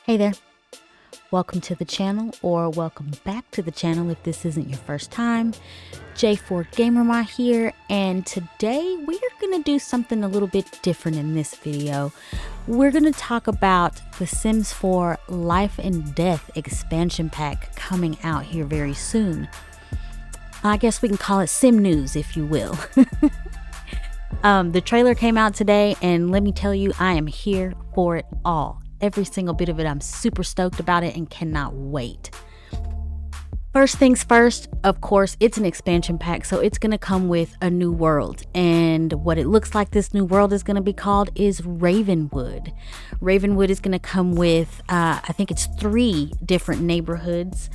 Hey there, welcome to the channel, or welcome back to the channel if this isn't your first time. J4GamerMa here, and today we are going to do something a little bit different in this video. We're going to talk about the Sims 4 Life and Death expansion pack coming out here very soon. I guess we can call it Sim News, if you will. The trailer came out today, and let me tell you, I am here for it all. Every single bit of it. I'm super stoked about it and cannot wait. First things first, of course, it's an expansion pack, so it's going to come with a new world. And what it looks like this new world is going to be called is Ravenwood. Ravenwood is going to come with, I think it's 3 different neighborhoods.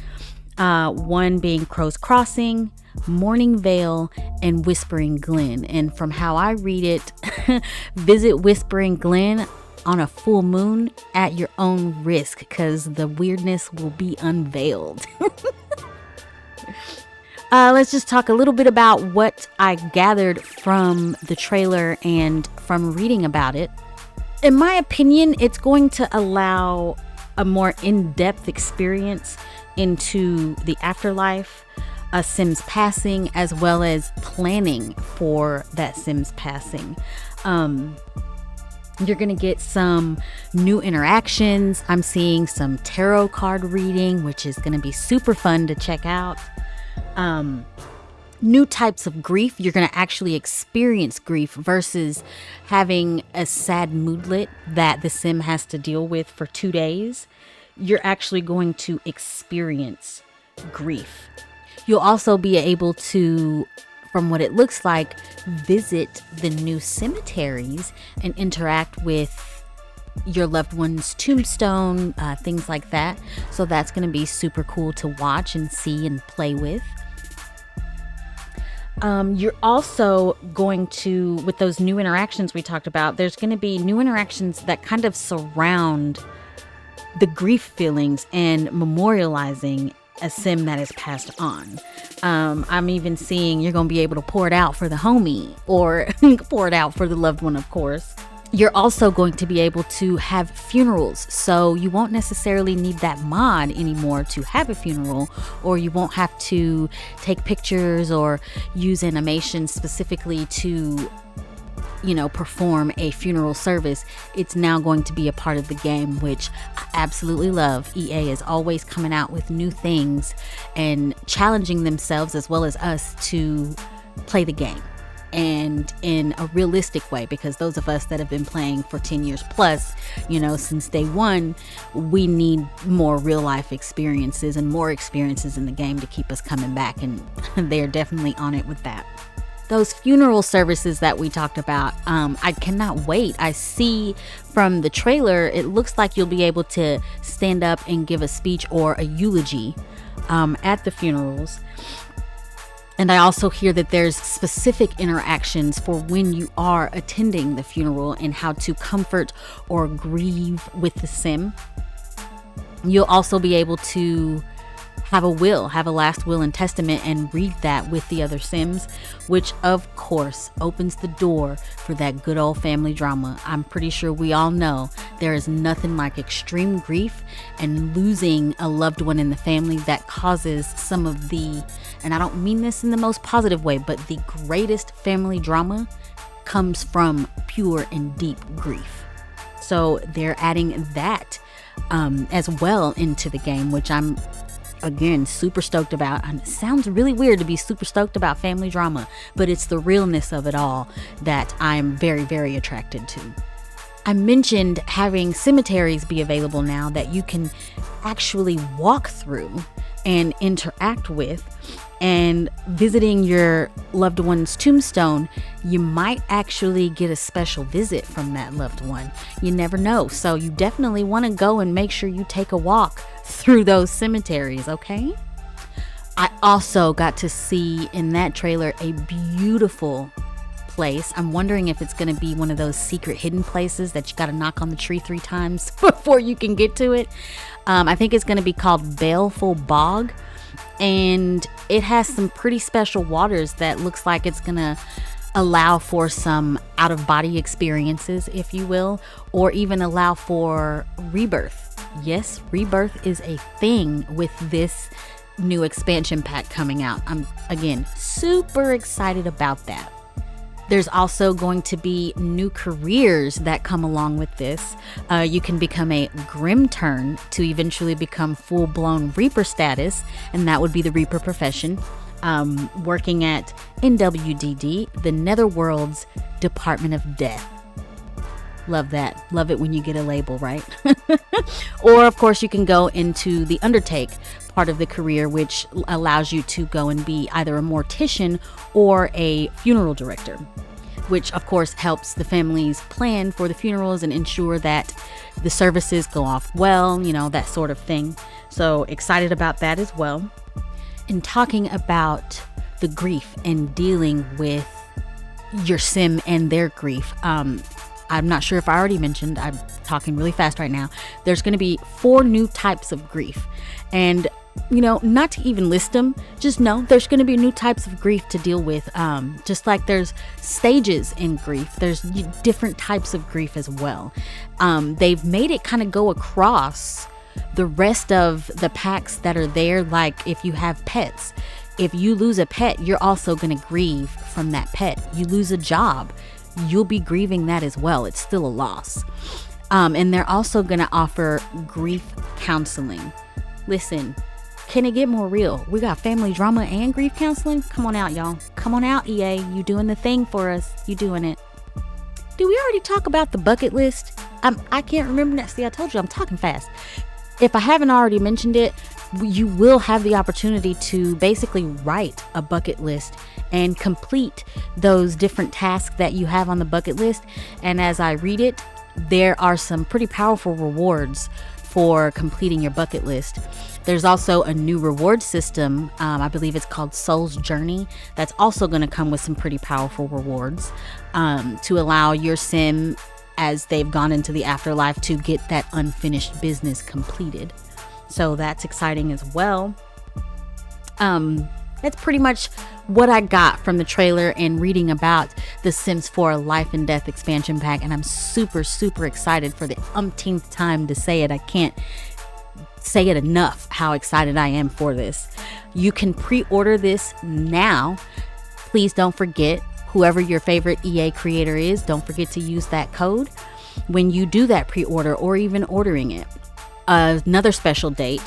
One being Crow's Crossing, Morning Vale, and Whispering Glen. And from how I read it, visit Whispering Glen on a full moon at your own risk, because the weirdness will be unveiled. Let's just talk a little bit about what I gathered from the trailer and from reading about it. In my opinion, it's going to allow a more in-depth experience into the afterlife, a Sim's passing, as well as planning for that Sim's passing. You're going to get some new interactions. I'm seeing some tarot card reading, which is going to be super fun to check out. New types of grief. You're going to actually experience grief versus having a sad moodlet that the Sim has to deal with for 2 days. You're actually going to experience grief. You'll also be able to, from what it looks like, visit the new cemeteries and interact with your loved one's tombstone, things like that. So that's going to be super cool to watch and see and play with. You're also going to, with those new interactions we talked about, there's going to be new interactions that kind of surround the grief feelings and memorializing a Sim that is passed on. I'm even seeing you're going to be able to pour it out for the homie, or pour it out for the loved one, of course. You're also going to be able to have funerals, so you won't necessarily need that mod anymore to have a funeral, or you won't have to take pictures or use animation specifically to, perform a funeral service. It's now going to be a part of the game, which I absolutely love. EA is always coming out with new things and challenging themselves as well as us to play the game, and in a realistic way, because those of us that have been playing for 10 years plus, since day one, we need more real life experiences and more experiences in the game to keep us coming back, and they're definitely on it with that. Those funeral services that we talked about, I cannot wait. I see from the trailer, it looks like you'll be able to stand up and give a speech or a eulogy at the funerals. And I also hear that there's specific interactions for when you are attending the funeral and how to comfort or grieve with the Sim. You'll also be able to have a last will and testament and read that with the other Sims, which of course opens the door for that good old family drama. I'm pretty sure we all know there is nothing like extreme grief and losing a loved one in the family that causes some of the, and I don't mean this in the most positive way, but the greatest family drama comes from pure and deep grief. So they're adding that as well into the game, which I'm again super stoked about. And it sounds really weird to be super stoked about family drama, but it's the realness of it all that I'm very, very attracted to. I mentioned having cemeteries be available now that you can actually walk through and interact with, and visiting your loved one's tombstone, you might actually get a special visit from that loved one. You never know. So you definitely want to go and make sure you take a walk through those cemeteries, okay? I also got to see in that trailer a beautiful place. I'm wondering if it's going to be one of those secret hidden places that you got to knock on the tree 3 times before you can get to it. I think it's going to be called Baleful Bog, and it has some pretty special waters that looks like it's going to allow for some out-of-body experiences, if you will, or even allow for rebirth. Yes, rebirth is a thing with this new expansion pack coming out. I'm, again, super excited about that. There's also going to be new careers that come along with this. You can become a Grim Turn to eventually become full-blown Reaper status, and that would be the Reaper profession. Working at NWDD, the Netherworld's Department of Death. Love that. Love it when you get a label, right? Or, of course, you can go into the Undertake part of the career, which allows you to go and be either a mortician or a funeral director, which, of course, helps the families plan for the funerals and ensure that the services go off well, you know, that sort of thing. So excited about that as well. And talking about the grief and dealing with your sim and their grief. I'm not sure if I already mentioned, I'm talking really fast right now. There's going to be 4 new types of grief. And, you know, not to even list them, just know there's going to be new types of grief to deal with. Just like there's stages in grief, there's different types of grief as well. They've made it kind of go across the rest of the packs that are there. Like if you have pets, if you lose a pet, you're also going to grieve from that pet. You lose a job, you'll be grieving that as well. It's still a loss. And they're also going to offer grief counseling. Listen, can it get more real? We got family drama and grief counseling. Come on out, y'all. Come on out, EA. You doing the thing for us. You doing it. Did we already talk about the bucket list? I can't remember that. See, I told you I'm talking fast. If I haven't already mentioned it, you will have the opportunity to basically write a bucket list and complete those different tasks that you have on the bucket list. And as I read it, there are some pretty powerful rewards for completing your bucket list. There's also a new reward system. I believe it's called Soul's Journey. That's also going to come with some pretty powerful rewards to allow your sim, as they've gone into the afterlife, to get that unfinished business completed. So that's exciting as well. That's pretty much what I got from the trailer and reading about the Sims 4 Life and Death expansion pack. And I'm super, super excited for the umpteenth time to say it. I can't say it enough how excited I am for this. You can pre-order this now. Please don't forget, whoever your favorite EA creator is, don't forget to use that code when you do that pre-order or even ordering it. Another special date,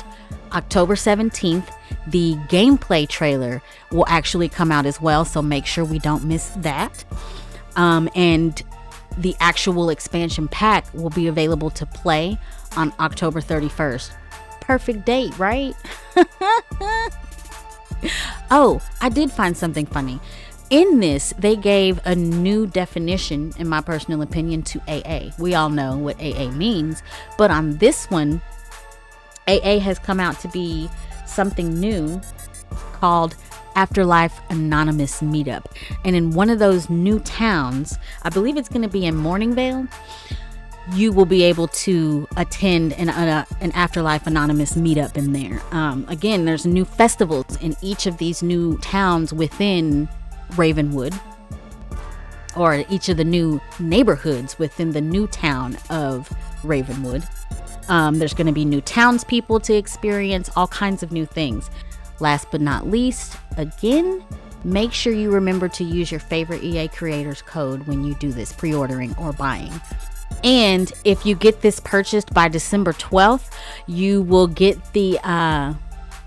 October 17th, the gameplay trailer will actually come out as well, so make sure we don't miss that. And the actual expansion pack will be available to play on October 31st. Perfect date, right? Oh, I did find something funny. In this, they gave a new definition, in my personal opinion, to AA. We all know what AA means, but on this one, AA has come out to be something new called Afterlife Anonymous Meetup. And in one of those new towns, I believe it's going to be in Morningvale, you will be able to attend an Afterlife Anonymous meetup in there. Again, there's new festivals in each of these new towns within Ravenwood, or each of the new neighborhoods within the new town of Ravenwood. There's going to be new townspeople to experience, all kinds of new things. Last but not least, again, make sure you remember to use your favorite EA Creators code when you do this pre-ordering or buying. And if you get this purchased by December 12th, you will get the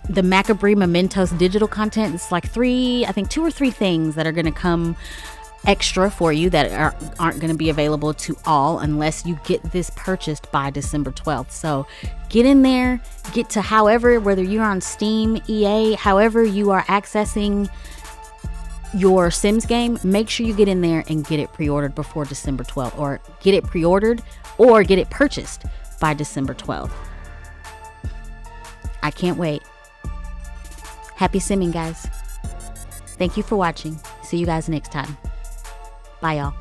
Macabre Mementos digital content. It's like 2 or 3 things that are going to come extra for you that aren't going to be available to all unless you get this purchased by December 12th. So get in there, get to whether you're on Steam, EA, however you are accessing your Sims game, make sure you get in there and get it pre-ordered before December 12th, or get it pre-ordered or get it purchased by December 12th. I can't wait. Happy simming, guys. Thank you for watching. See you guys next time. Bye, y'all.